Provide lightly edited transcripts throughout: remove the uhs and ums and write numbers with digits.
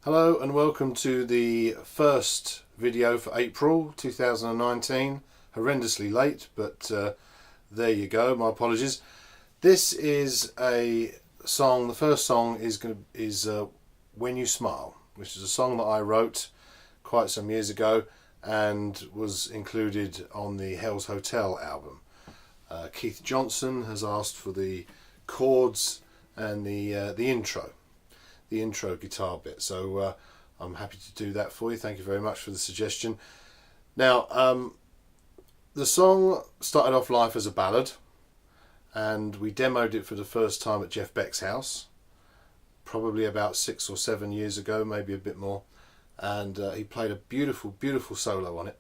Hello and welcome to the first video for April 2019. Horrendously late, but there you go, my apologies. This is a song, the first song is When You Smile, which is a song that I wrote quite some years ago and was included on the Hell's Hotel album. Keith Johnson has asked for the chords and the intro guitar bit, so I'm happy to do that for you. Thank you very much for the suggestion. Now, the song started off life as a ballad, and we demoed it for the first time at Jeff Beck's house, probably about 6 or 7 years ago, maybe a bit more, and he played a beautiful solo on it.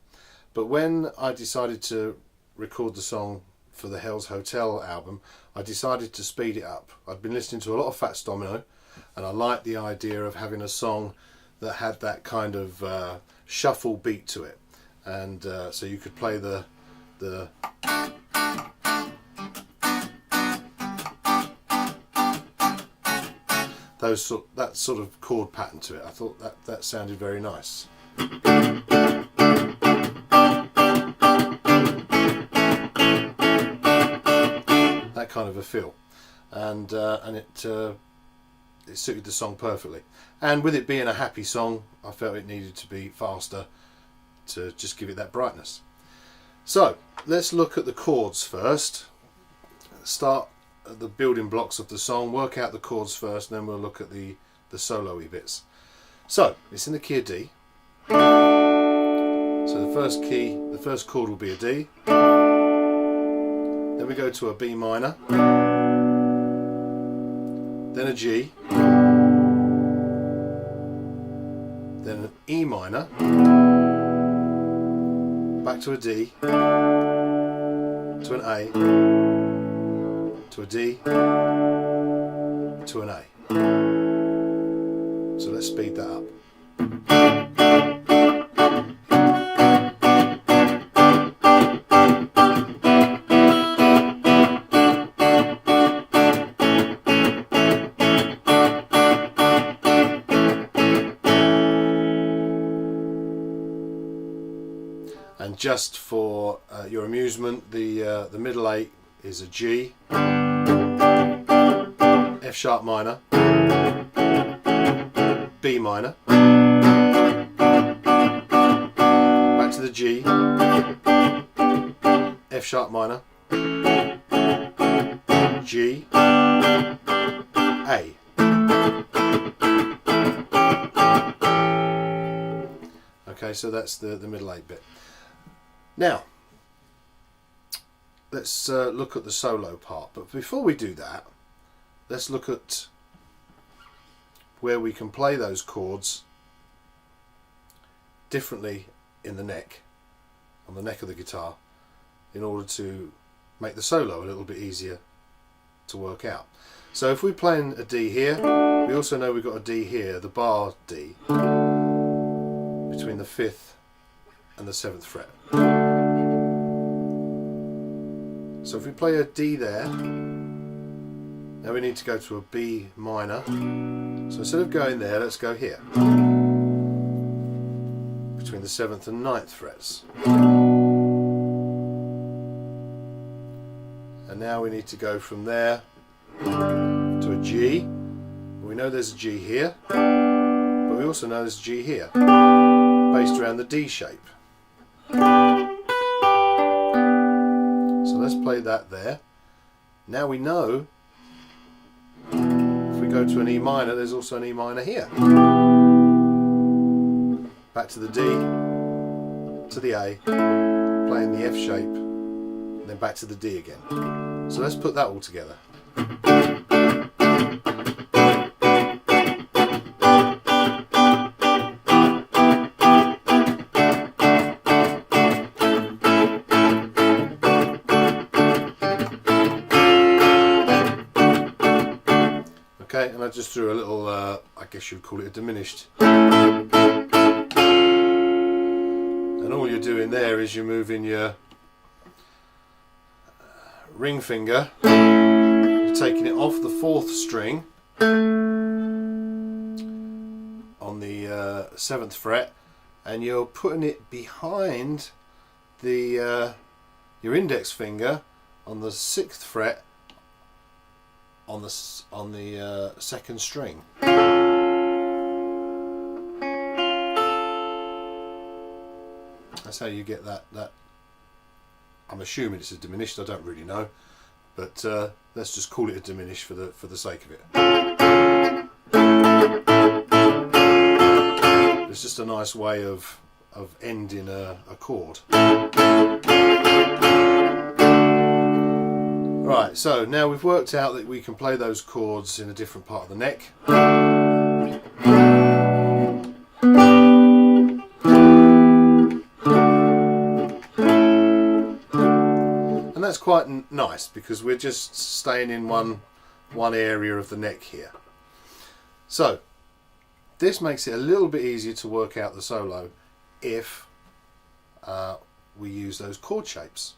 But when I decided to record the song for the Hell's Hotel album, I decided to speed it up. I'd been listening to a lot of Fats Domino, and I liked the idea of having a song that had that kind of shuffle beat to it, and so you could play that sort of chord pattern to it. I thought that sounded very nice. That kind of a feel, and it suited the song perfectly. And with it being a happy song, I felt it needed to be faster to just give it that brightness. So let's look at the chords first. Start at the building blocks of the song, work out the chords first, and then we'll look at the solo-y bits. So it's in the key of D. So the first chord will be a D. Then we go to a B minor, then a G, then an E minor, back to a D, to an A, to a D, to an A. So let's speed that up. And just for your amusement, the middle 8 is a G, F sharp minor, B minor, back to the G, F sharp minor, G, A. Okay, so that's the middle 8 bit. Now, let's look at the solo part. But before we do that, let's look at where we can play those chords differently in the neck, on the neck of the guitar, in order to make the solo a little bit easier to work out. So if we're playing a D here, we also know we've got a D here, the bar D, between the 5th and the 7th fret. So if we play a D there, now we need to go to a B minor. So instead of going there, let's go here, between the 7th and 9th frets. And now we need to go from there to a G. We know there's a G here, but we also know there's a G here, based around the D shape. So let's play that there. Now we know if we go to an E minor, there's also an E minor here. Back to the D, to the A, playing the F shape, and then back to the D again. So let's put that all together. Okay, and I just threw a little, I guess you'd call it a diminished. And all you're doing there is you're moving your ring finger, you're taking it off the 4th string on the 7th fret, and you're putting it behind the your index finger on the 6th fret on the 2nd string. That's how you get that. I'm assuming it's a diminished. I don't really know, but let's just call it a diminished for the sake of it. It's just a nice way of ending a chord. Right, so now we've worked out that we can play those chords in a different part of the neck. And that's quite nice because we're just staying in one area of the neck here. So this makes it a little bit easier to work out the solo if we use those chord shapes.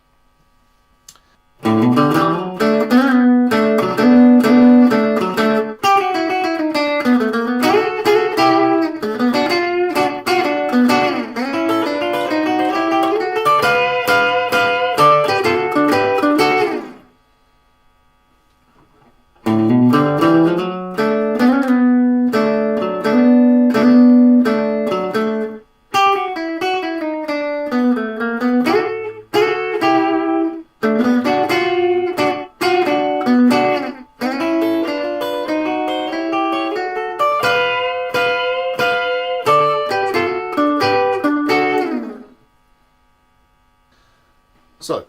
So,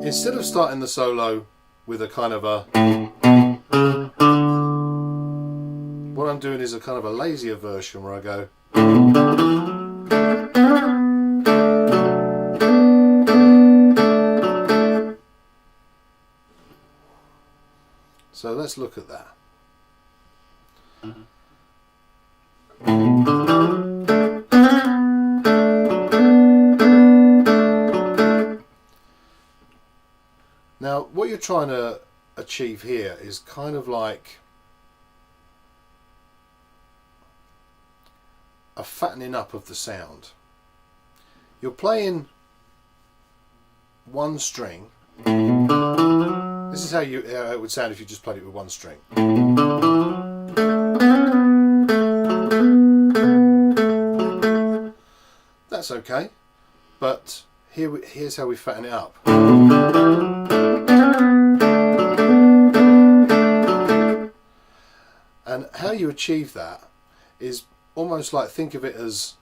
instead of starting the solo with a kind of a, what I'm doing is a kind of a lazier version where I go, so let's look at that. Now, what you're trying to achieve here is kind of like a fattening up of the sound. You're playing one string. This is how it would sound if you just played it with one string. That's okay, but here's how we fatten it up. And how you achieve that is almost like, think of it as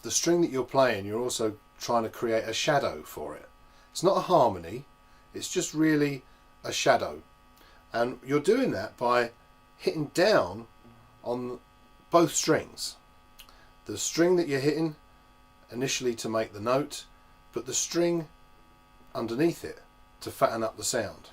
the string that you're playing, you're also trying to create a shadow for it. It's not a harmony, it's just really a shadow. And you're doing that by hitting down on both strings. The string that you're hitting initially to make the note, but the string underneath it to fatten up the sound.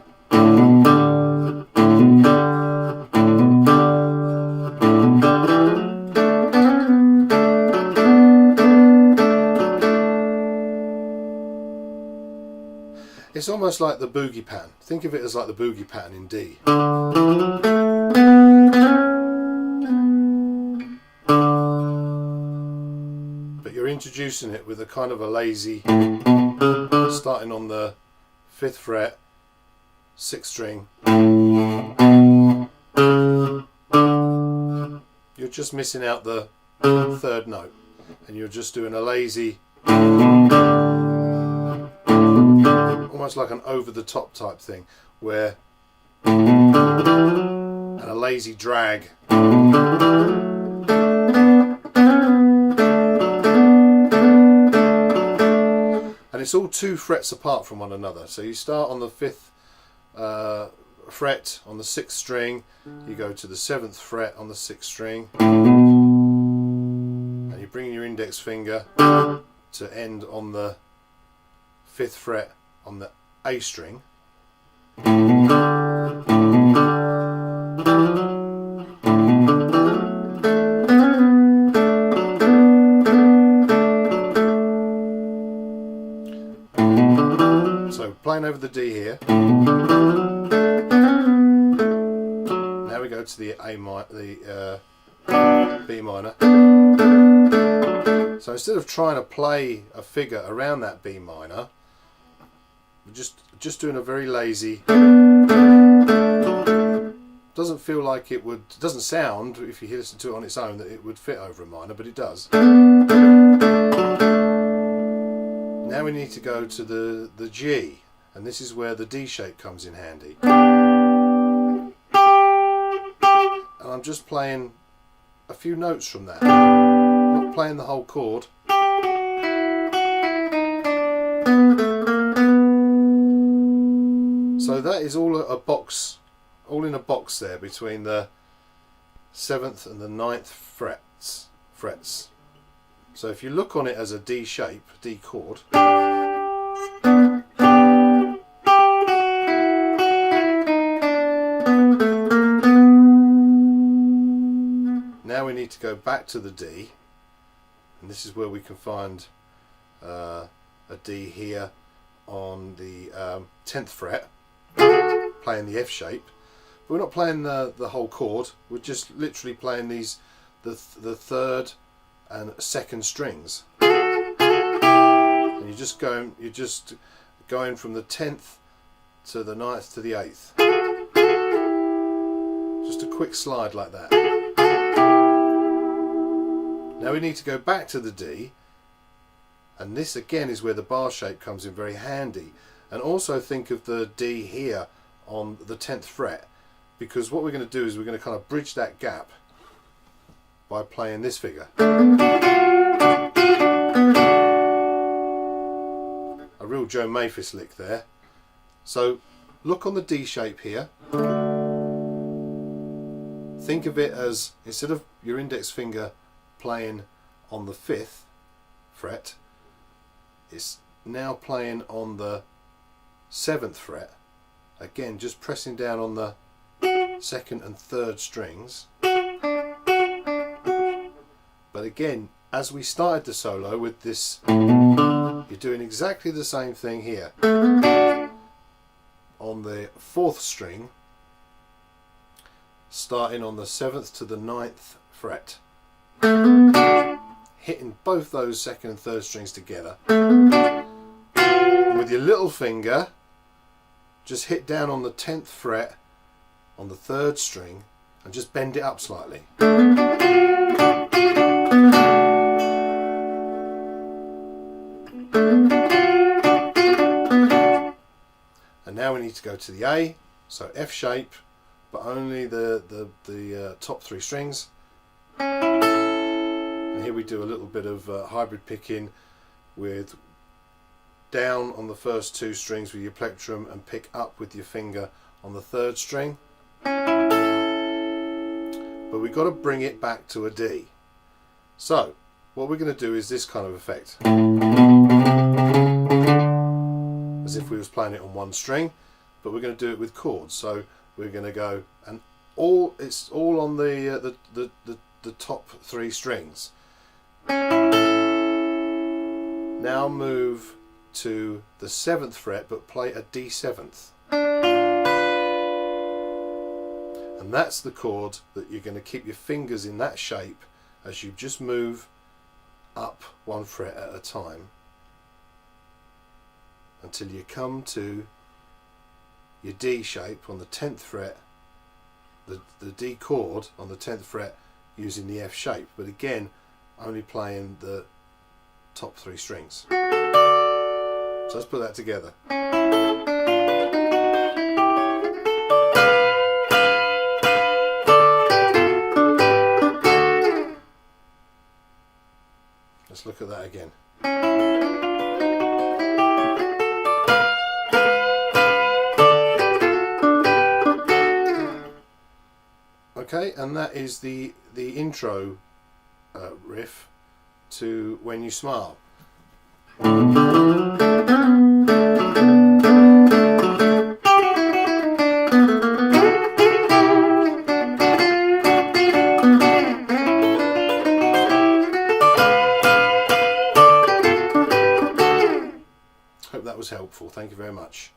It's almost like the boogie pattern. Think of it as like the boogie pattern in D. But you're introducing it with a kind of a lazy, starting on the 5th fret, 6th string. You're just missing out the 3rd note, and you're just doing a lazy, almost like an over-the-top type thing, where and a lazy drag. And it's all 2 frets apart from one another. So you start on the 5th fret on the 6th string, you go to the 7th fret on the 6th string, and you bring your index finger to end on the 5th fret on the A string. So playing over the D here. Now we go to the B minor. So instead of trying to play a figure around that B minor, we're just doing a very lazy. Doesn't feel like it would, doesn't sound, if you listen to it on its own, that it would fit over a minor, but it does. Now we need to go to the G, and this is where the D shape comes in handy. And I'm just playing a few notes from that. I'm not playing the whole chord. So that is all a box, all in a box there between the 7th and the 9th frets. So if you look on it as a D shape, D chord, now we need to go back to the D, and this is where we can find a D here on the 10th fret, playing the F shape. But we're not playing the whole chord, we're just literally playing these the 3rd and 2nd strings. And you're just going from the 10th to the 9th to the 8th. Just a quick slide like that. Now we need to go back to the D, and this again is where the bar shape comes in very handy. And also think of the D here on the 10th fret, because what we're going to do is we're going to kind of bridge that gap by playing this figure. A real Joe Maphis lick there. So look on the D shape here. Think of it as, instead of your index finger playing on the 5th fret, it's now playing on the 7th fret. Again, just pressing down on the 2nd and 3rd strings. But again, as we started the solo with this, you're doing exactly the same thing here. On the 4th string, starting on the 7th to the 9th fret, hitting both those 2nd and 3rd strings together. And with your little finger, just hit down on the 10th fret on the 3rd string and just bend it up slightly. And now we need to go to the A, so F shape, but only the top 3 strings. And here we do a little bit of hybrid picking with down on the first 2 strings with your plectrum and pick up with your finger on the 3rd string. But we've got to bring it back to a D. So what we're going to do is this kind of effect, as if we was playing it on 1 string, but we're going to do it with chords. So we're going to go, and it's all on the top 3 strings. Now move to the 7th fret, but play a D7th. And that's the chord that you're going to keep your fingers in that shape as you just move up 1 fret at a time until you come to your D shape on the 10th fret, the D chord on the 10th fret using the F shape, but again only playing the top 3 strings. So let's put that together. Let's look at that again. Okay, and that is the intro riff to When You Smile. Hope that was helpful. Thank you very much.